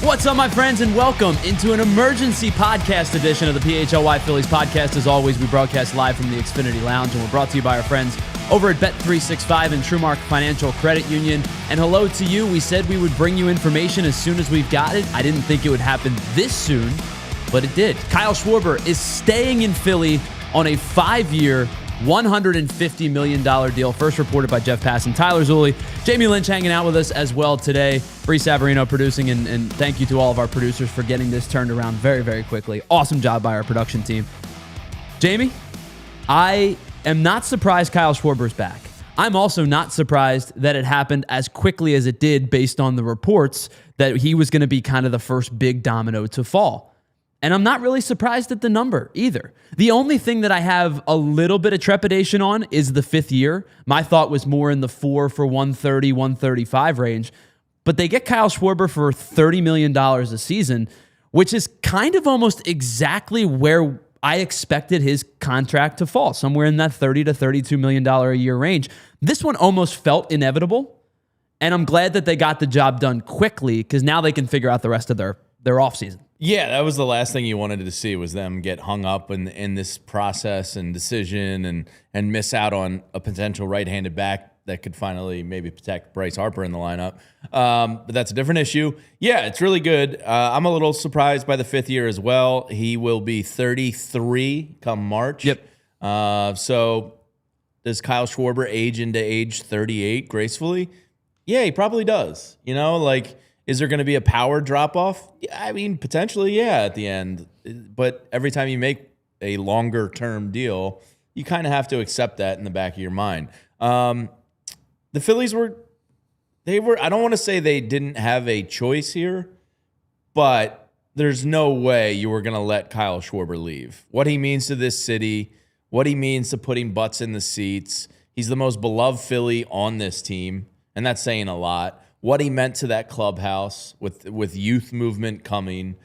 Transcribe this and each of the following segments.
What's up, my friends, and welcome into an emergency podcast edition of the PHLY Phillies podcast. As always, we broadcast live from the Xfinity Lounge, and we're brought to you by our friends over at Bet365 and TrueMark Financial Credit Union. And hello to you. We said we would bring you information as soon as we've got it. I didn't think it would happen this soon, but it did. Kyle Schwarber is staying in Philly on a 5-year, $150 million deal. First reported by Jeff Passan, Tyler Zulli, Jamie Lynch hanging out with us as well today. Bree Savarino producing, and thank you to all of our producers for getting this turned around very, very quickly. Awesome job by our production team. Jamie, I am not surprised Kyle Schwarber's back. I'm also not surprised that it happened as quickly as it did based on the reports that he was going to be kind of the first big domino to fall. And I'm not really surprised at the number either. The only thing that I have a little bit of trepidation on is the 5th year. My thought was more in the 4 for 130, 135 range. But they get Kyle Schwarber for $30 million a season, which is kind of almost exactly where I expected his contract to fall, somewhere in that $30 to $32 million a year range. This one almost felt inevitable, and I'm glad that they got the job done quickly because now they can figure out the rest of their offseason. Yeah, that was the last thing you wanted to see, was them get hung up in this process and decision and miss out on a potential right-handed back that could finally maybe protect Bryce Harper in the lineup. But that's a different issue. Yeah, it's really good. I'm a little surprised by the 5th year as well. He will be 33 come March. Yep. So does Kyle Schwarber age into age 38 gracefully? Yeah, he probably does. You know, like, is there going to be a power drop-off? Yeah, I mean, potentially, yeah, at the end. But every time you make a longer-term deal, you kind of have to accept that in the back of your mind. The Phillies were, I don't want to say they didn't have a choice here, but there's no way you were going to let Kyle Schwarber leave. What he means to this city, what he means to putting butts in the seats. He's the most beloved Philly on this team, and that's saying a lot. What he meant to that clubhouse with youth movement coming.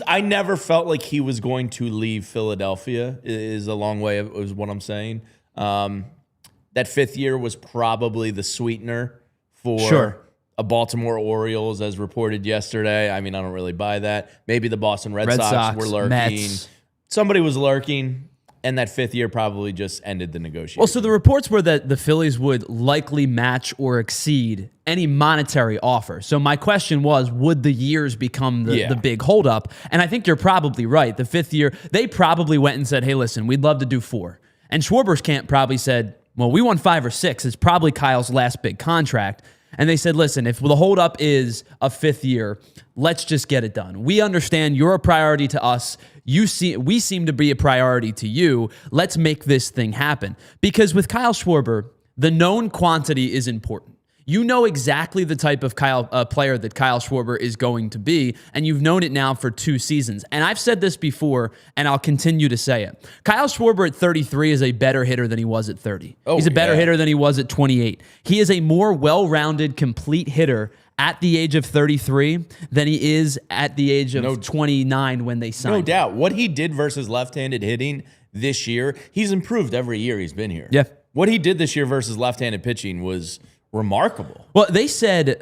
I never felt like he was going to leave Philadelphia, is a long way of is what I'm saying. That 5th year was probably the sweetener for a Baltimore Orioles, as reported yesterday. I mean, I don't really buy that. Maybe the Boston Red Sox were lurking. Mets. Somebody was lurking. And that 5th year probably just ended the negotiation. Well, so the reports were that the Phillies would likely match or exceed any monetary offer. So my question was, would the years become the big holdup? And I think you're probably right. The 5th year, they probably went and said, hey, listen, we'd love to do 4. And Schwarber's camp probably said, well, we want 5 or 6. It's probably Kyle's last big contract. And they said, listen, if the holdup is a 5th year, let's just get it done. We understand you're a priority to us. We seem to be a priority to you. Let's make this thing happen. Because with Kyle Schwarber, the known quantity is important. You know exactly the type of player that Kyle Schwarber is going to be, and you've known it now for 2 seasons. And I've said this before, and I'll continue to say it. Kyle Schwarber at 33 is a better hitter than he was at 30. He's a better hitter than he was at 28. He is a more well-rounded, complete hitter at the age of 33 than he is at the age of 29 when they signed him. No doubt. What he did versus left-handed hitting this year, he's improved every year he's been here. Yeah. What he did this year versus left-handed pitching was remarkable. Well, they said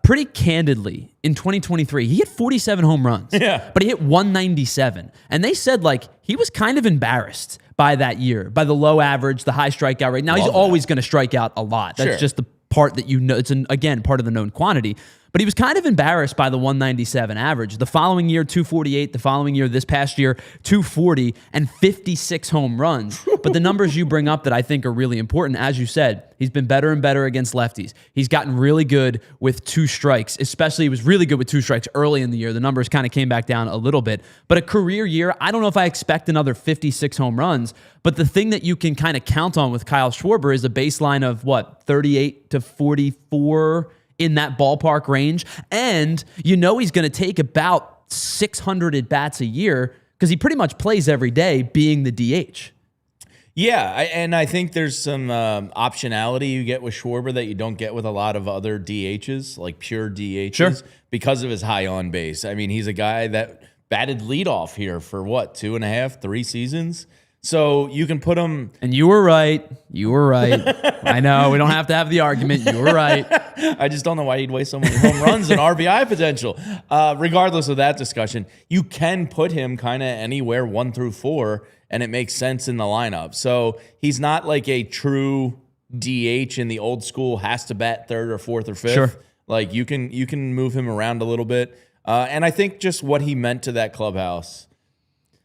pretty candidly in 2023, he hit 47 home runs, but he hit 197. And they said, like, he was kind of embarrassed by that year, by the low average, the high strikeout rate. Now, he's always going to strike out a lot. That's just the part that you know. It's, again, part of the known quantity. But he was kind of embarrassed by the 197 average. The following year, 248. The following year, this past year, 240 and 56 home runs. But the numbers you bring up that I think are really important, as you said, he's been better and better against lefties. He's gotten really good with 2 strikes, especially he was really good with 2 strikes early in the year. The numbers kind of came back down a little bit. But a career year, I don't know if I expect another 56 home runs. But the thing that you can kind of count on with Kyle Schwarber is a baseline of, 38 to 44 in that ballpark range. And you know he's going to take about 600 at-bats a year because he pretty much plays every day being the DH. Yeah, and I think there's some optionality you get with Schwarber that you don't get with a lot of other DHs, like pure DHs, because of his high on base. I mean, he's a guy that batted leadoff here for 2.5, 3 seasons. So you can put him. And you were right. You were right. I know. We don't have to have the argument. You were right. I just don't know why he'd waste so many home runs and RBI potential. Regardless of that discussion, you can put him kind of anywhere 1 through 4, and it makes sense in the lineup. So he's not like a true DH in the old school, has to bat 3rd or 4th or 5th. Sure. Like you can move him around a little bit. And I think just what he meant to that clubhouse.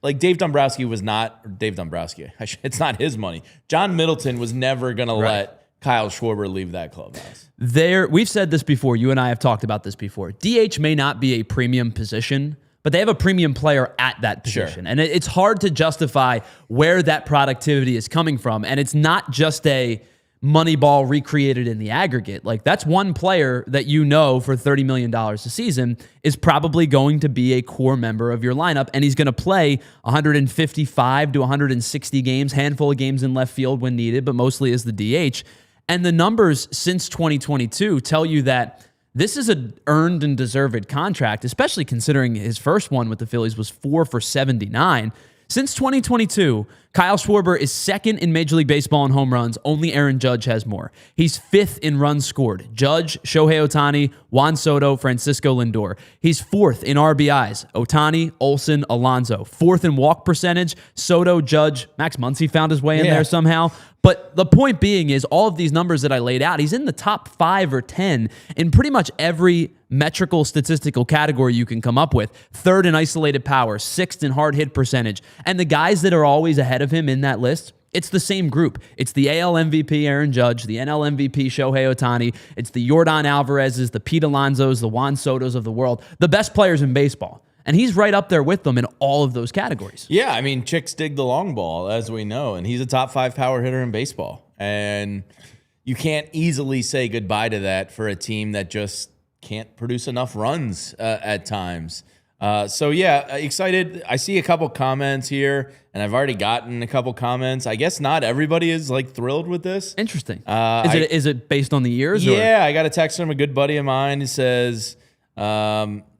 Like Dave Dombrowski was not Dave Dombrowski. It's not his money. John Middleton was never going to let Kyle Schwarber leave that clubhouse. We've said this before. You and I have talked about this before. DH may not be a premium position, but they have a premium player at that position. Sure. And it's hard to justify where that productivity is coming from. And it's not just a Moneyball recreated in the aggregate. Like that's one player that you know for $30 million a season is probably going to be a core member of your lineup, and he's going to play 155 to 160 games, handful of games in left field when needed, but mostly as the DH. And the numbers since 2022 tell you that this is an earned and deserved contract, especially considering his first one with the Phillies was 4 for 79. Since 2022, Kyle Schwarber is 2nd in Major League Baseball in home runs. Only Aaron Judge has more. He's 5th in runs scored. Judge, Shohei Ohtani, Juan Soto, Francisco Lindor. He's 4th in RBIs. Ohtani, Olsen, Alonso. 4th in walk percentage. Soto, Judge, Max Muncy found his way in there somehow. But the point being is all of these numbers that I laid out, he's in the top 5 or 10 in pretty much every metrical statistical category you can come up with. 3rd in isolated power, 6th in hard hit percentage. And the guys that are always ahead of him in that list, it's the same group. It's the AL MVP Aaron Judge, the NL MVP Shohei Ohtani. It's the Yordan Alvarez's, the Pete Alonsos, the Juan Sotos of the world, the best players in baseball. And he's right up there with them in all of those categories. Yeah, I mean, chicks dig the long ball, as we know, and he's a top 5 power hitter in baseball. And you can't easily say goodbye to that for a team that just can't produce enough runs at times. So, yeah, excited. I see a couple comments here, and I've already gotten a couple comments. I guess not everybody is, like, thrilled with this. Interesting. Is it based on the years? Yeah, I got a text from a good buddy of mine who says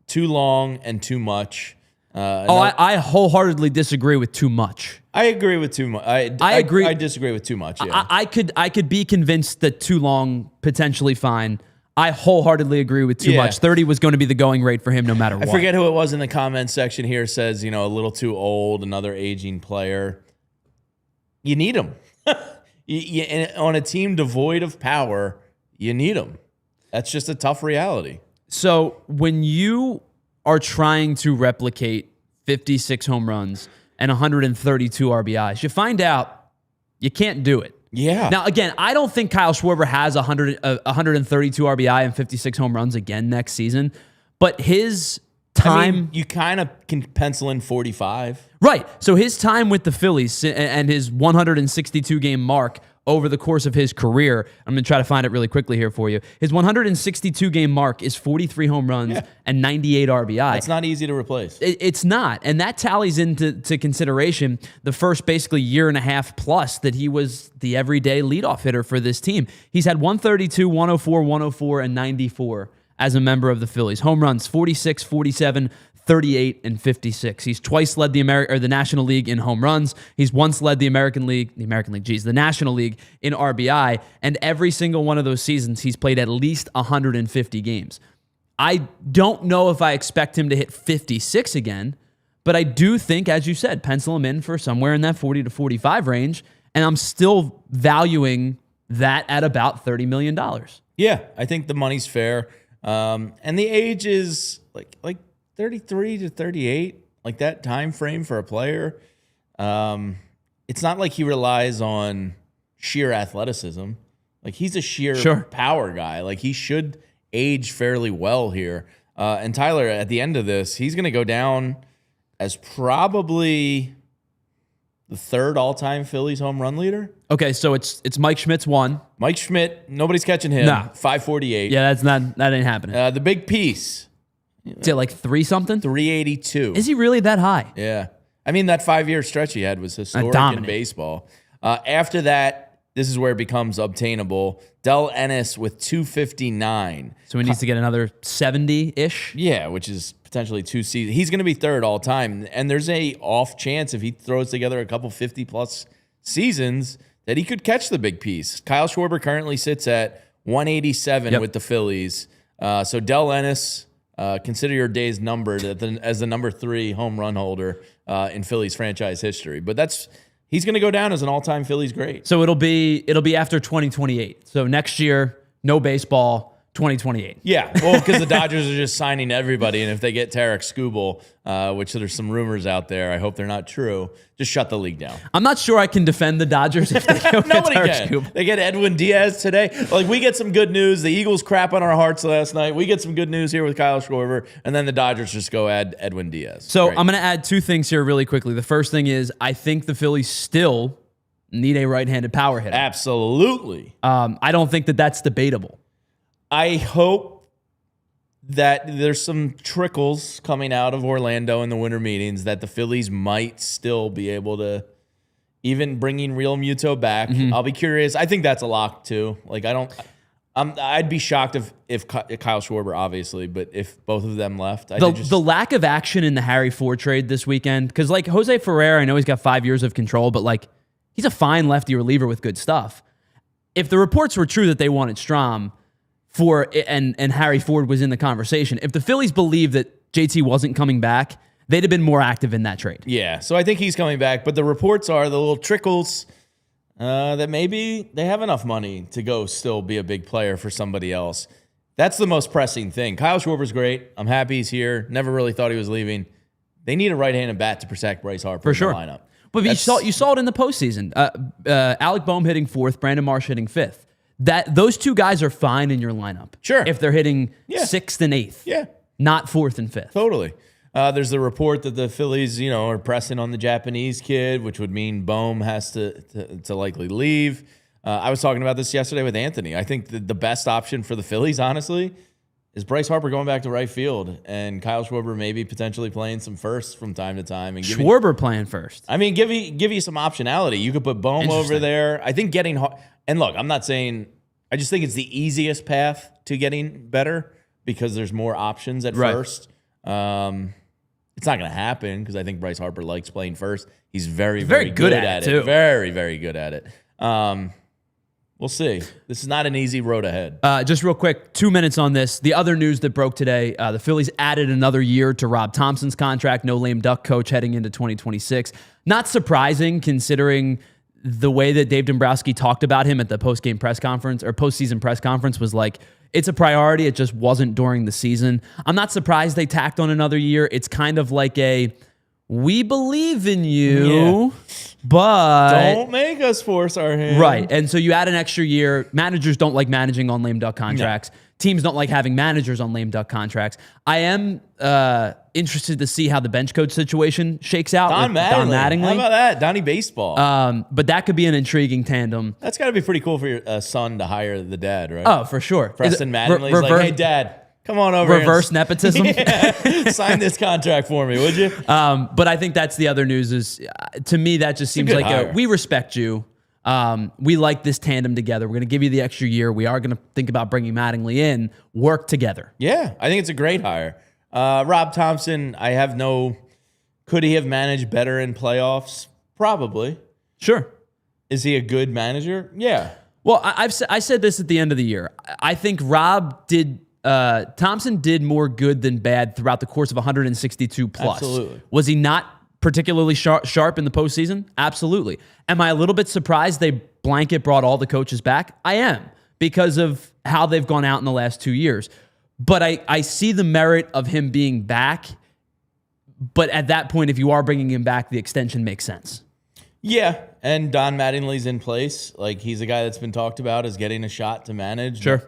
too long and too much. I wholeheartedly disagree with too much. I agree with too much. I agree. I disagree with too much. Yeah. I could be convinced that too long, potentially fine. I wholeheartedly agree with too much. 30 was going to be the going rate for him no matter what. I forget who it was in the comments section here says, a little too old, another aging player. You need him. On a team devoid of power, you need him. That's just a tough reality. So when you are trying to replicate 56 home runs and 132 RBIs, you find out you can't do it. Yeah. Now, again, I don't think Kyle Schwarber has 132 RBI and 56 home runs again next season, but his time... you kind of can pencil in 45. Right. So his time with the Phillies and his 162-game mark over the course of his career, I'm going to try to find it really quickly here for you. His 162-game mark is 43 home runs and 98 RBI. It's not easy to replace. It's not. And that tallies into consideration the first basically year and a half plus that he was the everyday leadoff hitter for this team. He's had 132, 104, 104, and 94 as a member of the Phillies. Home runs, 46, 47, 38, and 56. He's twice led the National League in home runs. He's once led the National League in RBI. And every single one of those seasons, he's played at least 150 games. I don't know if I expect him to hit 56 again, but I do think, as you said, pencil him in for somewhere in that 40 to 45 range, and I'm still valuing that at about $30 million. Yeah, I think the money's fair. And the age is like 33 to 38, like that time frame for a player. It's not like he relies on sheer athleticism. Like he's a sheer power guy. Like he should age fairly well here. And Tyler, at the end of this, he's going to go down as probably the 3rd all-time Phillies home run leader. Okay, so it's Mike Schmidt's 1. Mike Schmidt, nobody's catching him. Nah. 548. Yeah, that ain't happening. The big piece. Is it like 3-something? 382. Is he really that high? Yeah. I mean, that 5-year stretch he had was historic in baseball. After that, this is where it becomes obtainable. Del Ennis with 259. So he needs to get another 70-ish? Yeah, which is potentially 2 seasons. He's going to be third all time. And there's a off chance if he throws together a couple 50-plus seasons that he could catch the big piece. Kyle Schwarber currently sits at 187 with the Phillies. So Del Ennis, consider your days numbered as the number 3 home run holder in Phillies franchise history. But he's going to go down as an all-time Phillies great. So it'll be after 2028. So next year, no baseball. 2028. Yeah, well, because the Dodgers are just signing everybody, and if they get Tarek Skubal, which there's some rumors out there, I hope they're not true, just shut the league down. I'm not sure I can defend the Dodgers if they go Nobody get Tarek can. Skubal. They get Edwin Diaz today. Like, we get some good news. The Eagles crap on our hearts last night. We get some good news here with Kyle Schwarber, and then the Dodgers just go add Edwin Diaz. So Great. I'm going to add 2 things here really quickly. The first thing is I think the Phillies still need a right-handed power hitter. Absolutely. I don't think that that's debatable. I hope that there's some trickles coming out of Orlando in the winter meetings that the Phillies might still be able to, even bringing Real Muto back. I'll be curious. I think that's a lock too. Like, I'd be shocked if Kyle Schwarber, obviously, but if both of them left. The lack of action in the Harry Ford trade this weekend, because like Jose Ferrer, I know he's got 5 years of control, but like he's a fine lefty reliever with good stuff. If the reports were true that they wanted Strahm, and Harry Ford was in the conversation, if the Phillies believed that JT wasn't coming back, they'd have been more active in that trade. Yeah, so I think he's coming back, but the reports are the little trickles that maybe they have enough money to go still be a big player for somebody else. That's the most pressing thing. Kyle Schwarber's great. I'm happy he's here. Never really thought he was leaving. They need a right-handed bat to protect Bryce Harper for sure. In the lineup. But you saw it in the postseason. Alec Boehm hitting 4th, Brandon Marsh hitting 5th. Those 2 guys are fine in your lineup. Sure. If they're hitting 6th and 8th. Yeah. Not 4th and 5th. Totally. There's the report that the Phillies, are pressing on the Japanese kid, which would mean Boehm has to likely leave. I was talking about this yesterday with Anthony. I think the best option for the Phillies, honestly, is Bryce Harper going back to right field and Kyle Schwarber maybe potentially playing some firsts from time to time. And Schwarber playing first. I mean, give you some optionality. You could put Boehm over there. I think and look, I'm not saying, I just think it's the easiest path to getting better because there's more options at first. It's not going to happen because I think Bryce Harper likes playing first. He's very, very good at it. Too. Very, very good at it. We'll see. This is not an easy road ahead. Just real quick, 2 minutes on this. The other news that broke today, the Phillies added another year to Rob Thompson's contract. No lame duck coach heading into 2026. Not surprising considering the way that Dave Dombrowski talked about him at the postseason press conference was like, it's a priority. It just wasn't during the season. I'm not surprised they tacked on another year. It's kind of like we believe in you, but don't make us force our hand. Right. And so you add an extra year. Managers don't like managing on lame duck contracts. No. Teams don't like having managers on lame duck contracts. I am interested to see how the bench coach situation shakes out. Don Mattingly. How about that? Donnie Baseball. But that could be an intriguing tandem. That's got to be pretty cool for your son to hire the dad, right? Oh, for sure. Preston Mattingly's like, hey, Dad, come on over. Reverse nepotism. Yeah, sign this contract for me, would you? But I think that's the other news is, to me, that just seems like we respect you. We like this tandem together. We're going to give you the extra year. We are going to think about bringing Mattingly in, work together. Yeah, I think it's a great hire. Rob Thomson, could he have managed better in playoffs? Probably. Sure. Is he a good manager? Yeah. Well, I said this at the end of the year. I think Thomson did more good than bad throughout the course of 162 plus. Absolutely. Was he not particularly sharp in the postseason? Absolutely. Am I a little bit surprised they blanket brought all the coaches back? I am, because of how they've gone out in the last 2 years. But I see the merit of him being back. But at that point, if you are bringing him back, the extension makes sense. Yeah, and Don Mattingly's in place. Like, he's a guy that's been talked about as getting a shot to manage. Sure.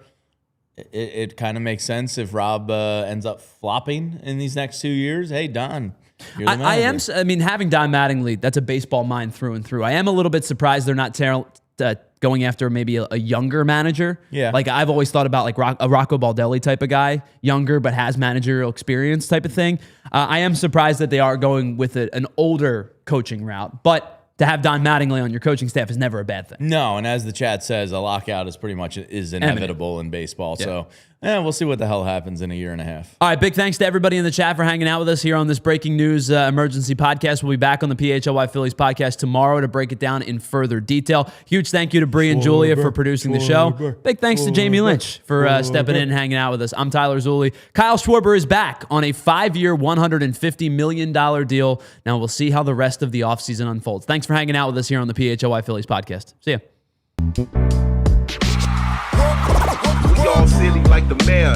It kind of makes sense if Rob ends up flopping in these next 2 years. Hey, Don, you're the manager. Having Don Mattingly, that's a baseball mind through and through. I am a little bit surprised they're not going after maybe a younger manager. Yeah. Like, I've always thought about like a Rocco Baldelli type of guy, younger but has managerial experience type of thing. I am surprised that they are going with an older coaching route, but to have Don Mattingly on your coaching staff is never a bad thing. No, and as the chat says, a lockout is pretty much inevitable in baseball. Yeah. So we'll see what the hell happens in a year and a half. All right, big thanks to everybody in the chat for hanging out with us here on this breaking news emergency podcast. We'll be back on the PHLY Phillies podcast tomorrow to break it down in further detail. Huge thank you to Bree and Julia for producing the show. Big thanks to Jamie Lynch for stepping in and hanging out with us. I'm Tyler Zulli. Kyle Schwarber is back on a 5-year, $150 million deal. Now we'll see how the rest of the offseason unfolds. Thanks for hanging out with us here on the PHLY Phillies podcast. See ya. We all silly like the mayor.